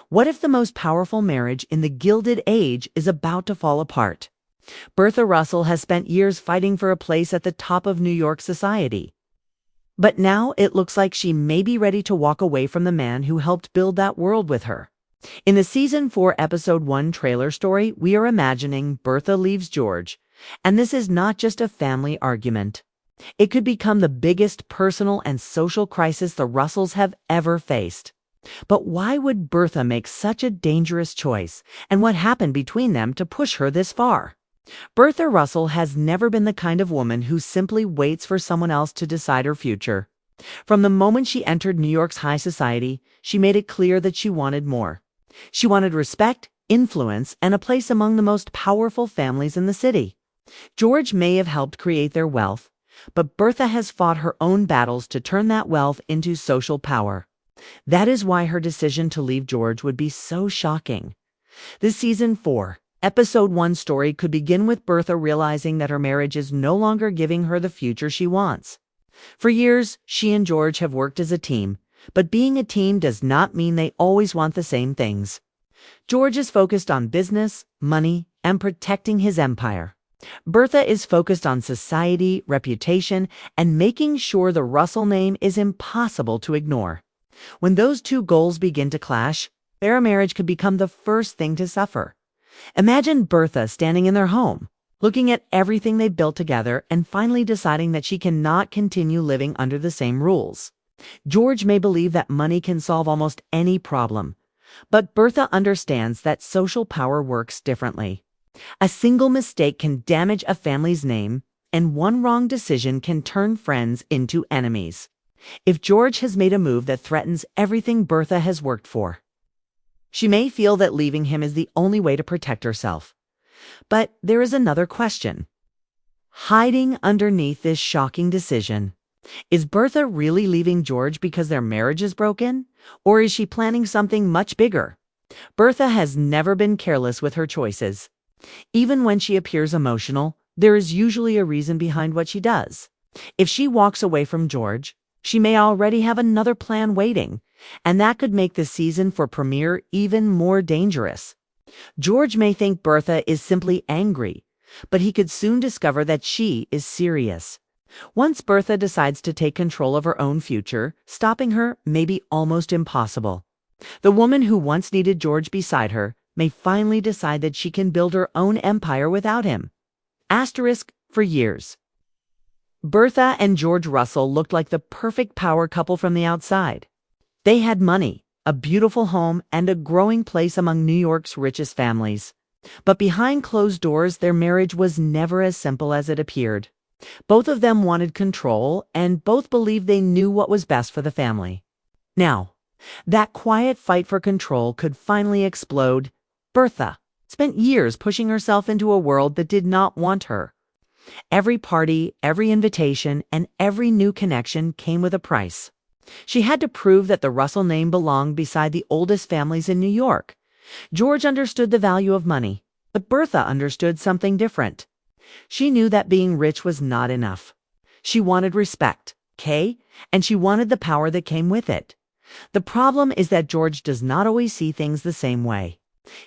What if the most powerful marriage in the Gilded Age is about to fall apart? Bertha Russell has spent years fighting for a place at the top of New York society. But now it looks like she may be ready to walk away from the man who helped build that world with her. In the Season 4 Episode 1 trailer story, we are imagining Bertha leaves George, and this is not just a family argument. It could become the biggest personal and social crisis the Russells have ever faced. But why would Bertha make such a dangerous choice, and what happened between them to push her this far? Bertha Russell has never been the kind of woman who simply waits for someone else to decide her future. From the moment she entered New York's high society, she made it clear that she wanted more. She wanted respect, influence, and a place among the most powerful families in the city. George may have helped create their wealth, but Bertha has fought her own battles to turn that wealth into social power. That is why her decision to leave George would be so shocking. This Season 4 Episode 1 story could begin with Bertha realizing that her marriage is no longer giving her the future she wants. For years, she and George have worked as a team, but being a team does not mean they always want the same things. George is focused on business, money, and protecting his empire. Bertha is focused on society, reputation, and making sure the Russell name is impossible to ignore. When those two goals begin to clash, their marriage could become the first thing to suffer. Imagine Bertha standing in their home, looking at everything they built together and finally deciding that she cannot continue living under the same rules. George may believe that money can solve almost any problem, but Bertha understands that social power works differently. A single mistake can damage a family's name, and one wrong decision can turn friends into enemies. If George has made a move that threatens everything Bertha has worked for, she may feel that leaving him is the only way to protect herself. But there is another question. Hiding underneath this shocking decision, is Bertha really leaving George because their marriage is broken? Or is she planning something much bigger? Bertha has never been careless with her choices. Even when she appears emotional, there is usually a reason behind what she does. If she walks away from George, she may already have another plan waiting, and that could make the season for premiere even more dangerous. George may think Bertha is simply angry, but he could soon discover that she is serious. Once Bertha decides to take control of her own future, stopping her may be almost impossible. The woman who once needed George beside her may finally decide that she can build her own empire without him. Asterisk for years. Bertha and George Russell looked like the perfect power couple from the outside. They had money, a beautiful home, and a growing place among New York's richest families. But behind closed doors, their marriage was never as simple as it appeared. Both of them wanted control, and both believed they knew what was best for the family. Now, that quiet fight for control could finally explode. Bertha spent years pushing herself into a world that did not want her. Every party, every invitation, and every new connection came with a price. She had to prove that the Russell name belonged beside the oldest families in New York. George understood the value of money, but Bertha understood something different. She knew that being rich was not enough. She wanted respect, okay? And she wanted the power that came with it. The problem is that George does not always see things the same way.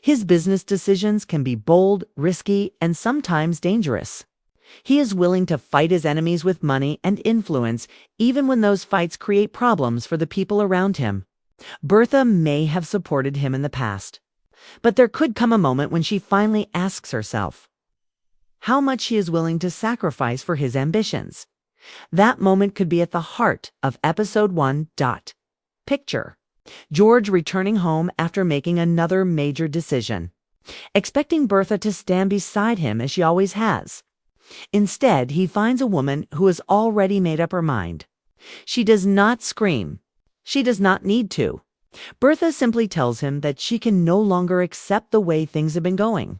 His business decisions can be bold, risky, and sometimes dangerous. He is willing to fight his enemies with money and influence, even when those fights create problems for the people around him. Bertha may have supported him in the past, but there could come a moment when she finally asks herself how much she is willing to sacrifice for his ambitions. That moment could be at the heart of Episode 1. Picture George returning home after making another major decision, expecting Bertha to stand beside him as she always has. Instead, he finds a woman who has already made up her mind. She does not scream. She does not need to. Bertha simply tells him that she can no longer accept the way things have been going.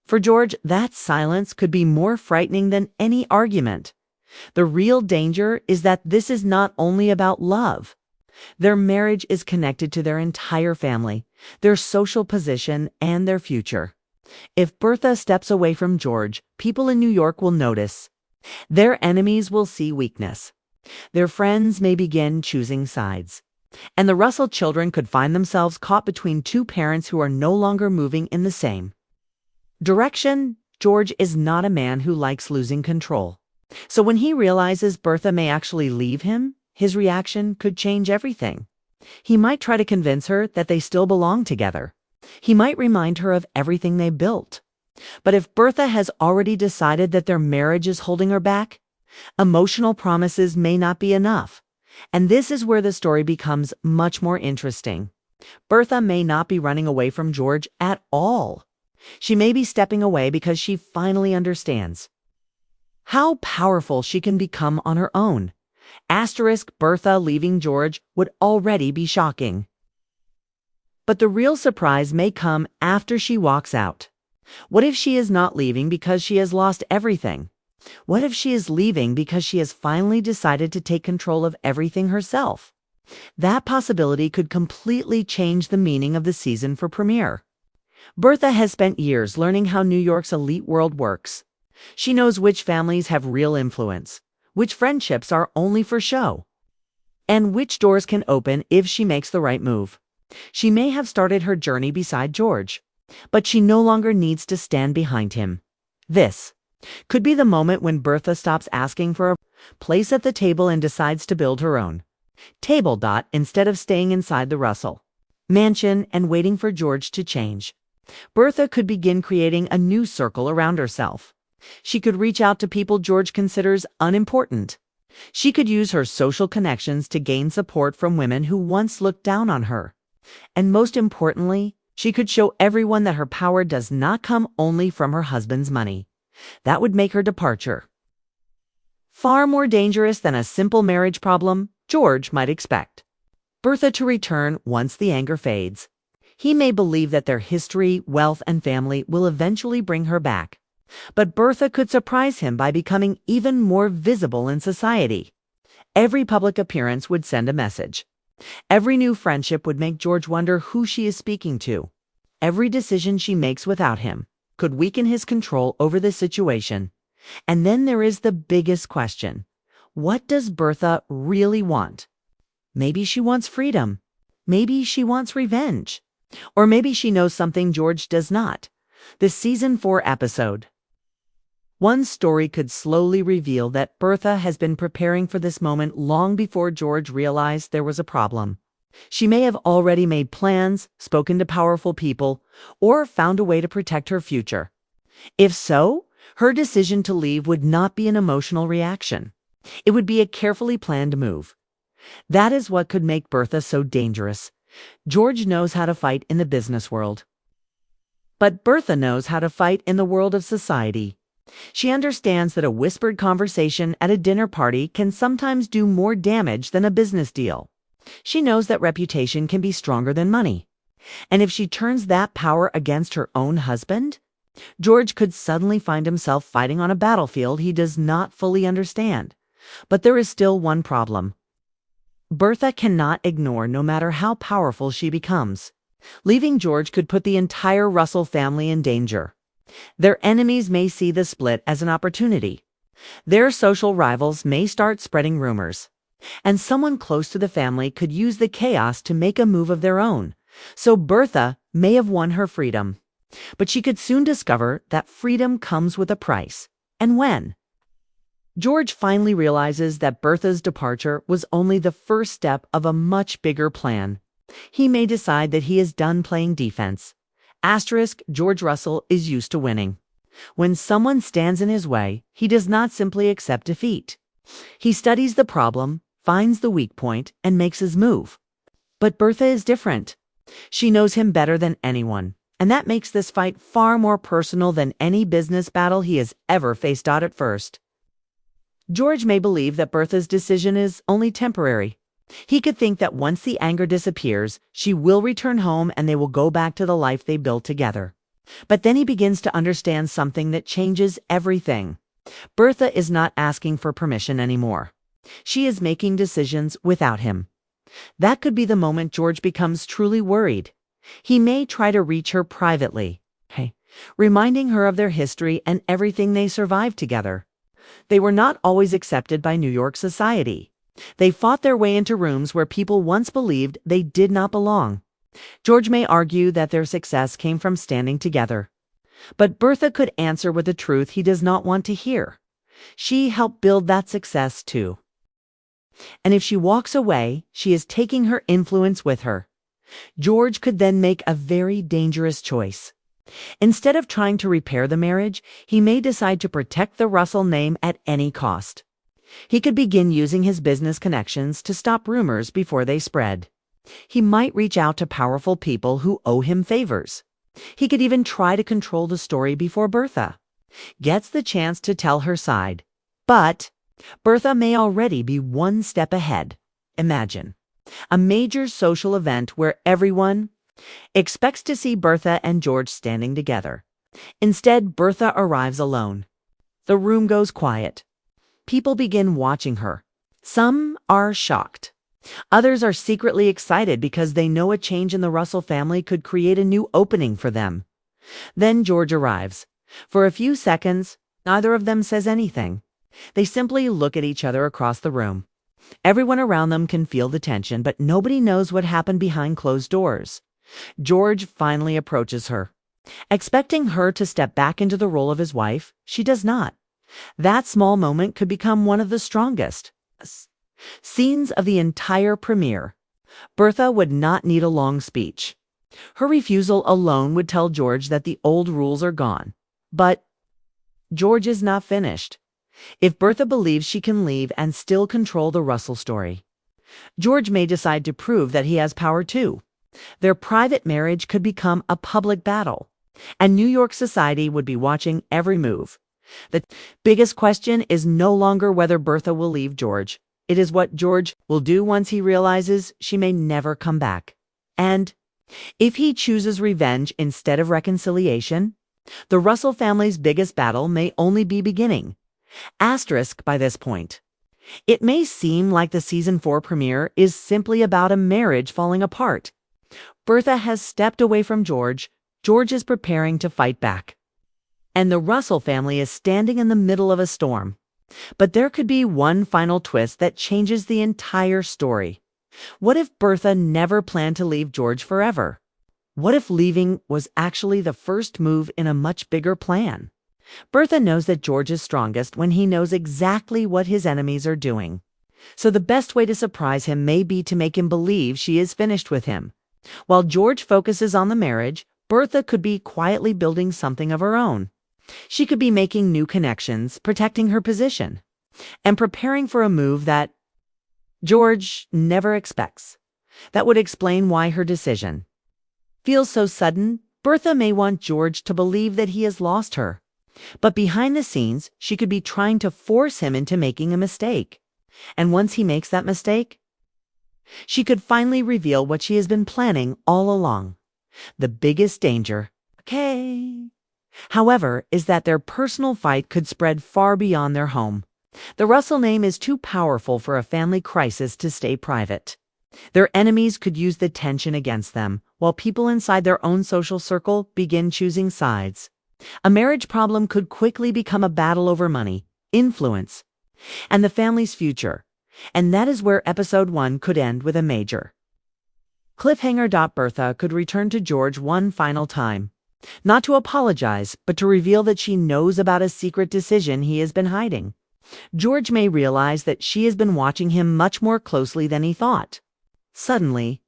For George, that silence could be more frightening than any argument. The real danger is that this is not only about love. Their marriage is connected to their entire family, their social position, and their future. If Bertha steps away from George, people in New York will notice. Their enemies will see weakness. Their friends may begin choosing sides. And the Russell children could find themselves caught between two parents who are no longer moving in the same direction. George is not a man who likes losing control. So when he realizes Bertha may actually leave him, his reaction could change everything. He might try to convince her that they still belong together. He might remind her of everything they built. But if Bertha has already decided that their marriage is holding her back, emotional promises may not be enough. And this is where the story becomes much more interesting. Bertha may not be running away from George at all. She may be stepping away because she finally understands how powerful she can become on her own. Bertha leaving George would already be shocking. But the real surprise may come after she walks out. What if she is not leaving because she has lost everything? What if she is leaving because she has finally decided to take control of everything herself? That possibility could completely change the meaning of the season for premiere. Bertha has spent years learning how New York's elite world works. She knows which families have real influence, which friendships are only for show, and which doors can open if she makes the right move. She may have started her journey beside George, but she no longer needs to stand behind him. This could be the moment when Bertha stops asking for a place at the table and decides to build her own table. Instead of staying inside the Russell mansion and waiting for George to change, Bertha could begin creating a new circle around herself. She could reach out to people George considers unimportant. She could use her social connections to gain support from women who once looked down on her. And most importantly, she could show everyone that her power does not come only from her husband's money. That would make her departure far more dangerous than a simple marriage problem George might expect Bertha to return once the anger fades. He may believe that their history, wealth, and family will eventually bring her back. But Bertha could surprise him by becoming even more visible in society. Every public appearance would send a message. Every new friendship would make George wonder who she is speaking to. Every decision she makes without him could weaken his control over the situation. And then there is the biggest question. What does Bertha really want? Maybe she wants freedom. Maybe she wants revenge. Or maybe she knows something George does not. The Season 4 episode. One story could slowly reveal that Bertha has been preparing for this moment long before George realized there was a problem. She may have already made plans, spoken to powerful people, or found a way to protect her future. If so, her decision to leave would not be an emotional reaction. It would be a carefully planned move. That is what could make Bertha so dangerous. George knows how to fight in the business world. But Bertha knows how to fight in the world of society. She understands that a whispered conversation at a dinner party can sometimes do more damage than a business deal. She knows that reputation can be stronger than money. And if she turns that power against her own husband, George could suddenly find himself fighting on a battlefield he does not fully understand. But there is still one problem. Bertha cannot ignore no matter how powerful she becomes. Leaving George could put the entire Russell family in danger. Their enemies may see the split as an opportunity. Their social rivals may start spreading rumors. And someone close to the family could use the chaos to make a move of their own. So Bertha may have won her freedom. But she could soon discover that freedom comes with a price. And when? George finally realizes that Bertha's departure was only the first step of a much bigger plan. He may decide that he is done playing defense. George Russell is used to winning. When someone stands in his way, he does not simply accept defeat. He studies the problem, finds the weak point, and makes his move. But Bertha is different. She knows him better than anyone, and that makes this fight far more personal than any business battle he has ever faced out at first. George may believe that Bertha's decision is only temporary. He could think that once the anger disappears, she will return home and they will go back to the life they built together. But then he begins to understand something that changes everything. Bertha is not asking for permission anymore. She is making decisions without him. That could be the moment George becomes truly worried. He may try to reach her privately, reminding her of their history and everything they survived together. They were not always accepted by New York society. They fought their way into rooms where people once believed they did not belong. George may argue that their success came from standing together. But Bertha could answer with the truth he does not want to hear. She helped build that success too. And if she walks away, she is taking her influence with her. George could then make a very dangerous choice. Instead of trying to repair the marriage, he may decide to protect the Russell name at any cost. He could begin using his business connections to stop rumors before they spread. He might reach out to powerful people who owe him favors. He could even try to control the story before Bertha gets the chance to tell her side. But Bertha may already be one step ahead. Imagine a major social event where everyone expects to see Bertha and George standing together. Instead, Bertha arrives alone. The room goes quiet. People begin watching her. Some are shocked. Others are secretly excited because they know a change in the Russell family could create a new opening for them. Then George arrives. For a few seconds, neither of them says anything. They simply look at each other across the room. Everyone around them can feel the tension, but nobody knows what happened behind closed doors. George finally approaches her. Expecting her to step back into the role of his wife, she does not. That small moment could become one of the strongest scenes of the entire premiere. Bertha would not need a long speech. Her refusal alone would tell George that the old rules are gone. But George is not finished. If Bertha believes she can leave and still control the Russell story, George may decide to prove that he has power too. Their private marriage could become a public battle, and New York society would be watching every move. The biggest question is no longer whether Bertha will leave George. It is what George will do once he realizes she may never come back. And if he chooses revenge instead of reconciliation, the Russell family's biggest battle may only be beginning. Asterisk by this point. It may seem like the season 4 premiere is simply about a marriage falling apart. Bertha has stepped away from George. George is preparing to fight back. And the Russell family is standing in the middle of a storm. But there could be one final twist that changes the entire story. What if Bertha never planned to leave George forever? What if leaving was actually the first move in a much bigger plan? Bertha knows that George is strongest when he knows exactly what his enemies are doing. So the best way to surprise him may be to make him believe she is finished with him. While George focuses on the marriage, Bertha could be quietly building something of her own. She could be making new connections, protecting her position, and preparing for a move that George never expects. That would explain why her decision feels so sudden. Bertha may want George to believe that he has lost her. But behind the scenes, she could be trying to force him into making a mistake. And once he makes that mistake, she could finally reveal what she has been planning all along. The biggest danger, however, is that their personal fight could spread far beyond their home. The Russell name is too powerful for a family crisis to stay private. Their enemies could use the tension against them, while people inside their own social circle begin choosing sides. A marriage problem could quickly become a battle over money, influence, and the family's future. And that is where episode 1 could end with a major cliffhanger. Bertha could return to George one final time, not to apologize, but to reveal that she knows about a secret decision he has been hiding. George may realize that she has been watching him much more closely than he thought. Suddenly,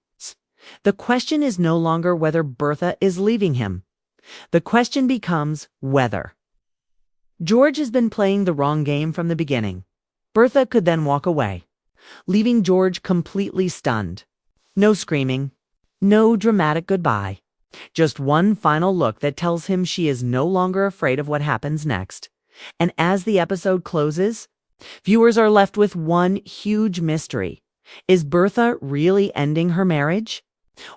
the question is no longer whether Bertha is leaving him. The question becomes whether George has been playing the wrong game from the beginning. Bertha could then walk away, leaving George completely stunned. No screaming, no dramatic goodbye. Just one final look that tells him she is no longer afraid of what happens next. And as the episode closes, viewers are left with one huge mystery. Is Bertha really ending her marriage?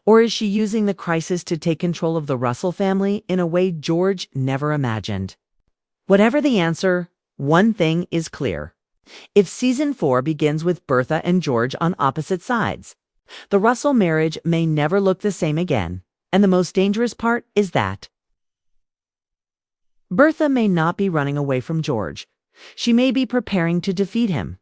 Or is she using the crisis to take control of the Russell family in a way George never imagined? Whatever the answer, one thing is clear. If season 4 begins with Bertha and George on opposite sides, the Russell marriage may never look the same again. And the most dangerous part is that Bertha may not be running away from George. She may be preparing to defeat him.